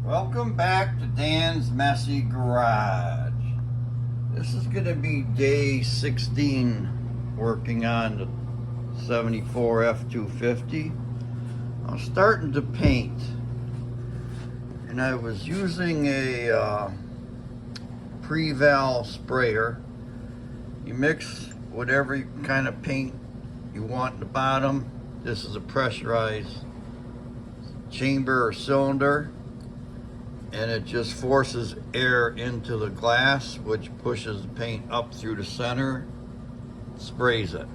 Welcome back to Dan's Messy Garage. This is going to be day 16 working on the 74 F250. I'm starting to paint, and I was using a pre-val sprayer. You mix whatever kind of paint you want in the bottom. This is a pressurized chamber or cylinder, and it just forces air into the glass, which pushes the paint up through the center, sprays it.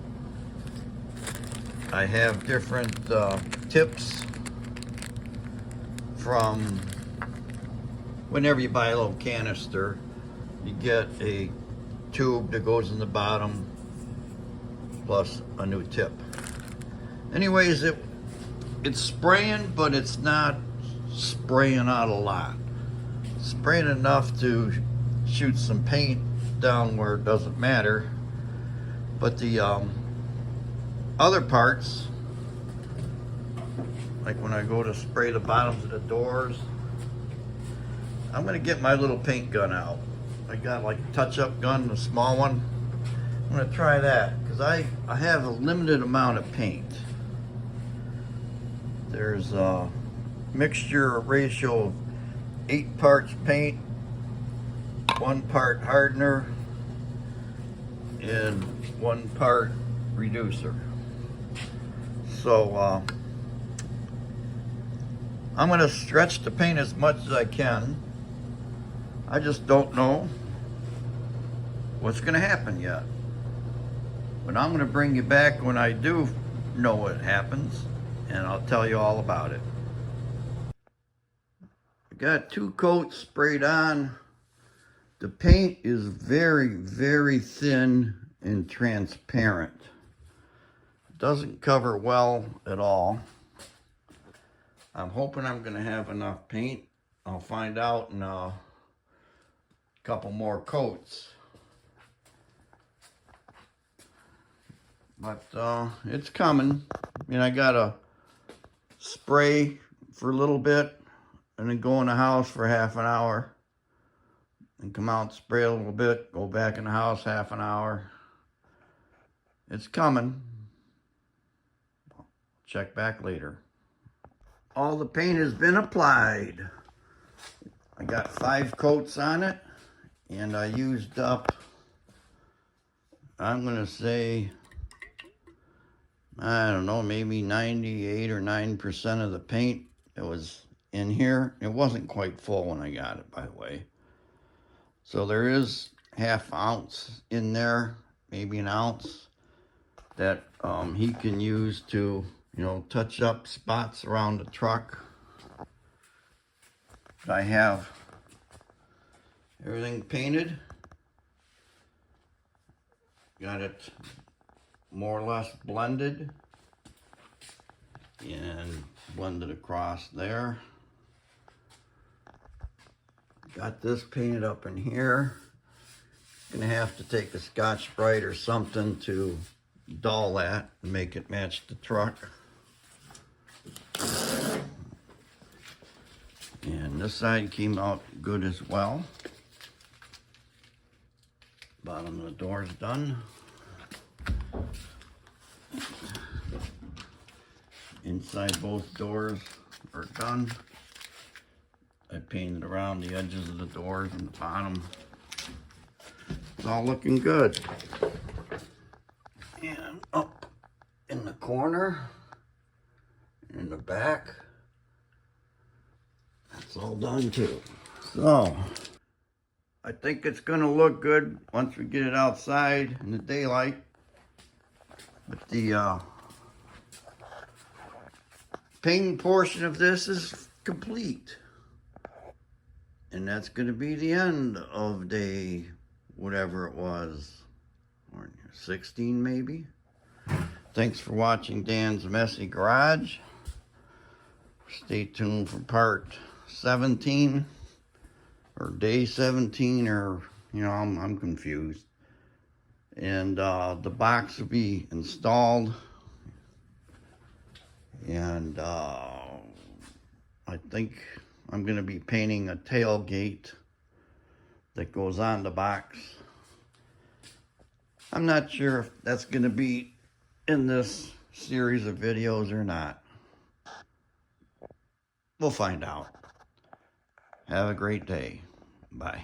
I have different tips from whenever you buy a little canister, you get a tube that goes in the bottom plus a new tip. Anyways, it's spraying, but it's not spraying out a lot. Spraying enough to shoot some paint down where it doesn't matter, but the other parts, like when I go to spray the bottoms of the doors, I'm gonna get my little paint gun out. I got like a touch-up gun, a small one. I'm gonna try that because I have a limited amount of paint. There's a mixture ratio of 8 parts paint, 1 part hardener, and 1 part reducer. So I'm going to stretch the paint as much as I can. I just don't know what's going to happen yet. But I'm going to bring you back when I do know what happens, and I'll tell you all about it. Got 2 coats sprayed on. The paint is very, very thin and transparent. It doesn't cover well at all. I'm hoping I'm going to have enough paint. I'll find out in a couple more coats. But it's coming. I mean, I got to spray for a little bit, and then go in the house for half an hour, and come out, spray a little bit, go back in the house half an hour. It's coming. Check back later. All the paint has been applied. I got 5 coats on it, and I used up, I'm gonna say, I don't know, maybe 98 or 9% of the paint that was in here. It wasn't quite full when I got it, by the way. So there is ½ ounce in there, maybe an ounce, that he can use to, you know, touch up spots around the truck. I have everything painted. Got it more or less blended and blended across there. Got this painted up in here. Gonna have to take a Scotch-Brite or something to dull that and make it match the truck. And this side came out good as well. Bottom of the door's done. Inside both doors are done. I painted around the edges of the doors and the bottom. It's all looking good. And up in the corner, in the back, that's all done too. So, I think it's gonna look good once we get it outside in the daylight. But the painting portion of this is complete. And that's going to be the end of day, whatever it was, or 16 maybe. Thanks for watching Dan's Messy Garage. Stay tuned for part 17, or day 17, or, you know, I'm confused. And the box will be installed. And I think I'm going to be painting a tailgate that goes on the box. I'm not sure if that's going to be in this series of videos or not. We'll find out. Have a great day. Bye.